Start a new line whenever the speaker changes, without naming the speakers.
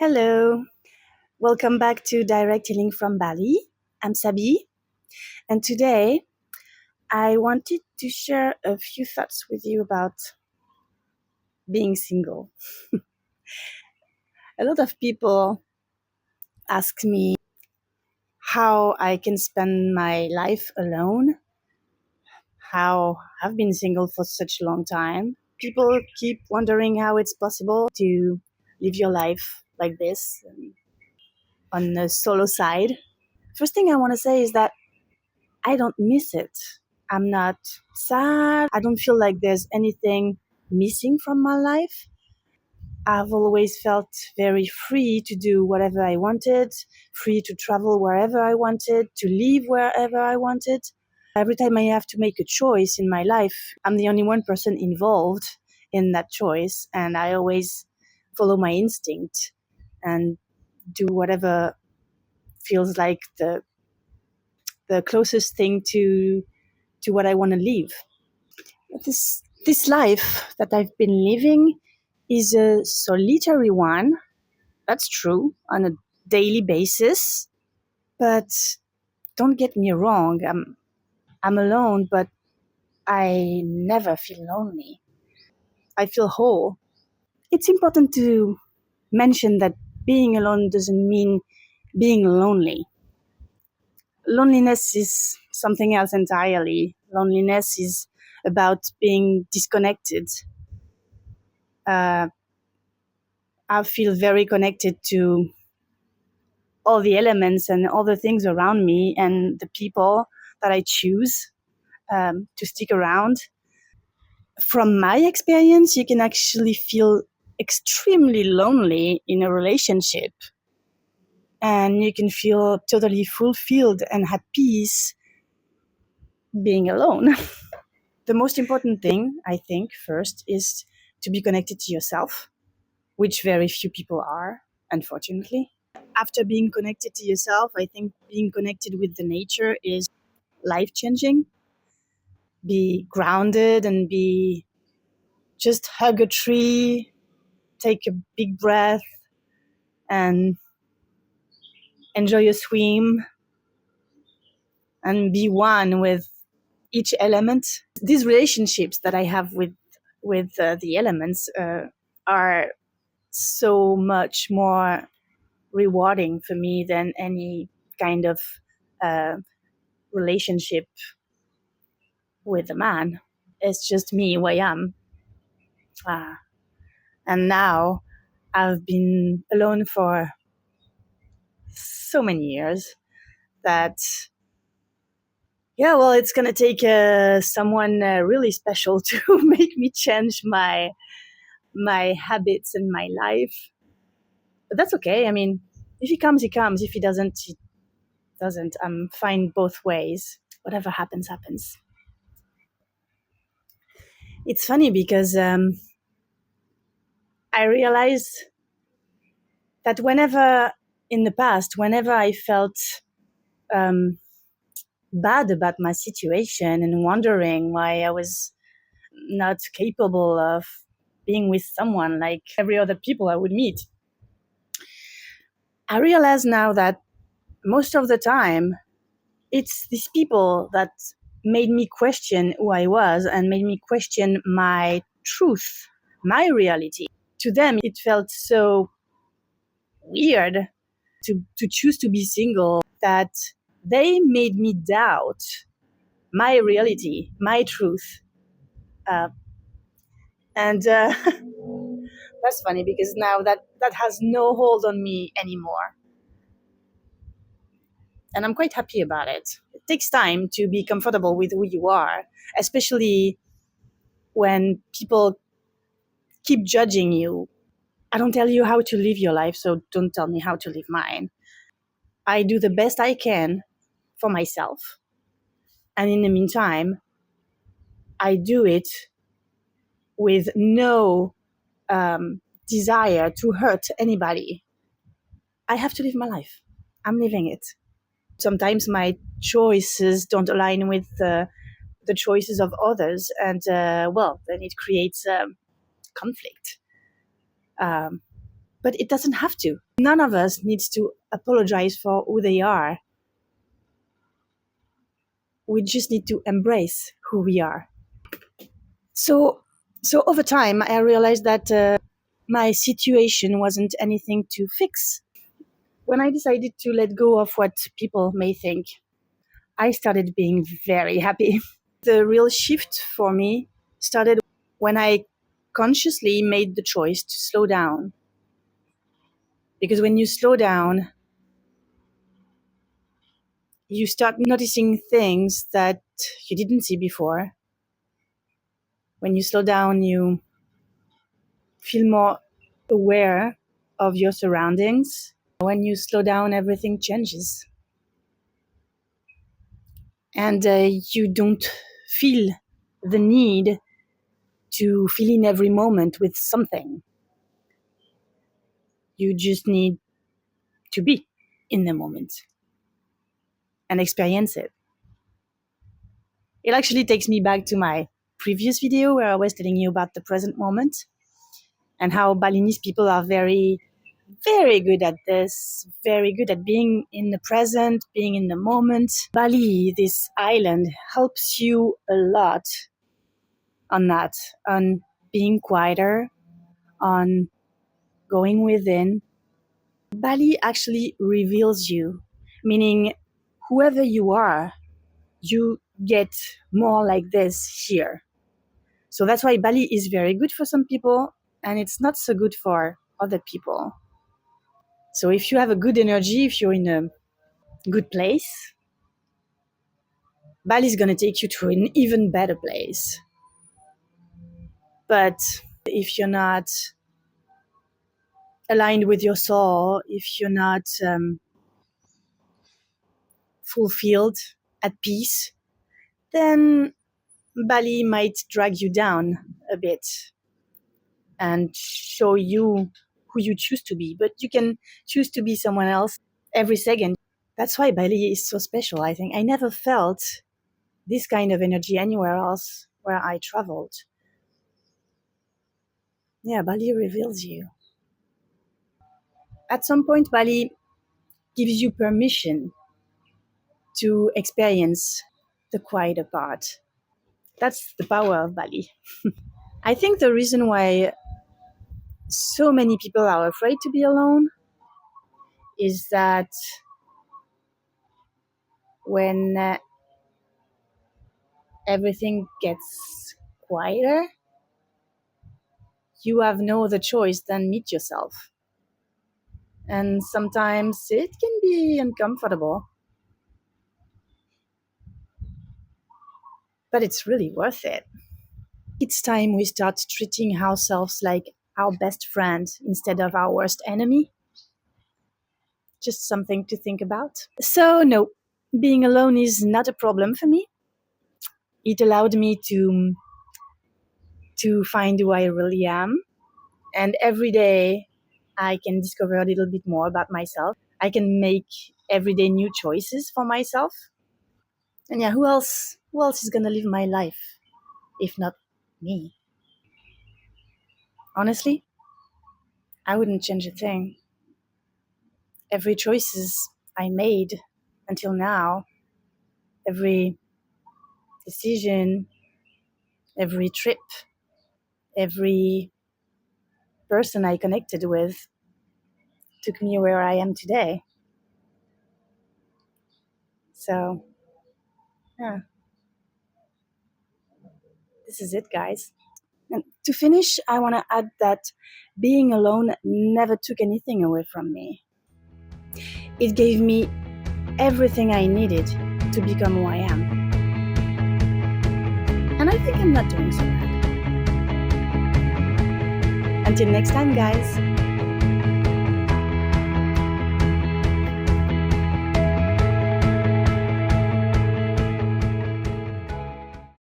Hello, welcome back to Direct Healing from Bali. I'm Sabi, and today I wanted to share a few thoughts with you about being single. A lot of people ask me how I can spend my life alone, how I've been single for such a long time. People keep wondering how it's possible to live your life like this on the solo side. First thing I want to say is that I don't miss it. I'm not sad. I don't feel like there's anything missing from my life. I've always felt very free to do whatever I wanted, free to travel wherever I wanted, to live wherever I wanted. Every time I have to make a choice in my life, I'm the only one person involved in that choice, and I always follow my instinct and do whatever feels like the closest thing to what I want to live. This life that I've been living is a solitary one. That's true on a daily basis. But don't get me wrong, I'm alone, but I never feel lonely. I feel whole. It's important to mention that being alone doesn't mean being lonely. Loneliness is something else entirely. Loneliness is about being disconnected. Uh, I feel very connected to all the elements and all the things around me and the people that I choose to stick around. From my experience, you can actually feel extremely lonely in a relationship, and you can feel totally fulfilled and at peace being alone. The most important thing, I think, first is to be connected to yourself, which very few people are, unfortunately. After being connected to yourself, I think being connected with the nature is life-changing. Be grounded and just hug a tree, take a big breath, and enjoy a swim, and be one with each element. These relationships that I have with the elements are so much more rewarding for me than any kind of uh, relationship with a man. It's just me who I am. And now I've been alone for so many years that, yeah, well, it's going to take someone really special to make me change my habits and my life. But that's okay. I mean, if he comes, he comes. If he doesn't, he doesn't. I'm fine both ways. Whatever happens, happens. It's funny because I realized that in the past, whenever I felt bad about my situation and wondering why I was not capable of being with someone like every other people I would meet, I realize now that most of the time it's these people that made me question who I was and made me question my truth, my reality. To them, it felt so weird to choose to be single that they made me doubt my reality, my truth. Uh, and That's funny because now that has no hold on me anymore. And I'm quite happy about it. It takes time to be comfortable with who you are, especially when people keep judging you. I don't tell you how to live your life, so don't tell me how to live mine. I do the best I can for myself. And in the meantime, I do it with no desire to hurt anybody. I have to live my life. I'm living it. Sometimes my choices don't align with the choices of others, and well, then it creates conflict. But it doesn't have to. None of us needs to apologize for who they are. We just need to embrace who we are. So over time, I realized that my situation wasn't anything to fix. When I decided to let go of what people may think, I started being very happy. The real shift for me started when I consciously made the choice to slow down. Because when you slow down, you start noticing things that you didn't see before. When you slow down, you feel more aware of your surroundings. When you slow down, everything changes. And you don't feel the need to fill in every moment with something. You just need to be in the moment and experience it. It actually takes me back to my previous video where I was telling you about the present moment and how Balinese people are very, very good at this, very good at being in the present, being in the moment. Bali, this island, helps you a lot on that, on being quieter, on going within. Bali actually reveals you, meaning whoever you are, you get more like this here. So that's why Bali is very good for some people and it's not so good for other people. So if you have a good energy, if you're in a good place, Bali is going to take you to an even better place. But if you're not aligned with your soul, if you're not fulfilled, at peace, then Bali might drag you down a bit and show you who you choose to be. But you can choose to be someone else every second. That's why Bali is so special, I think. I never felt this kind of energy anywhere else where I traveled. Yeah, Bali reveals you. At some point, Bali gives you permission to experience the quieter part. That's the power of Bali. I think the reason why so many people are afraid to be alone is that when everything gets quieter, you have no other choice than meet yourself. And sometimes it can be uncomfortable, but it's really worth it. It's time we start treating ourselves like our best friend instead of our worst enemy. Just something to think about. So, no, being alone is not a problem for me. It allowed me to find who I really am. And every day I can discover a little bit more about myself. I can make everyday new choices for myself. And yeah, who else is gonna live my life if not me? Honestly, I wouldn't change a thing. Every choices I made until now, every decision, every trip, every person I connected with took me where I am today. So, yeah, this is it, guys. And to finish, I want to add that being alone never took anything away from me. It gave me everything I needed to become who I am. And I think I'm not doing so bad. Until next time, guys.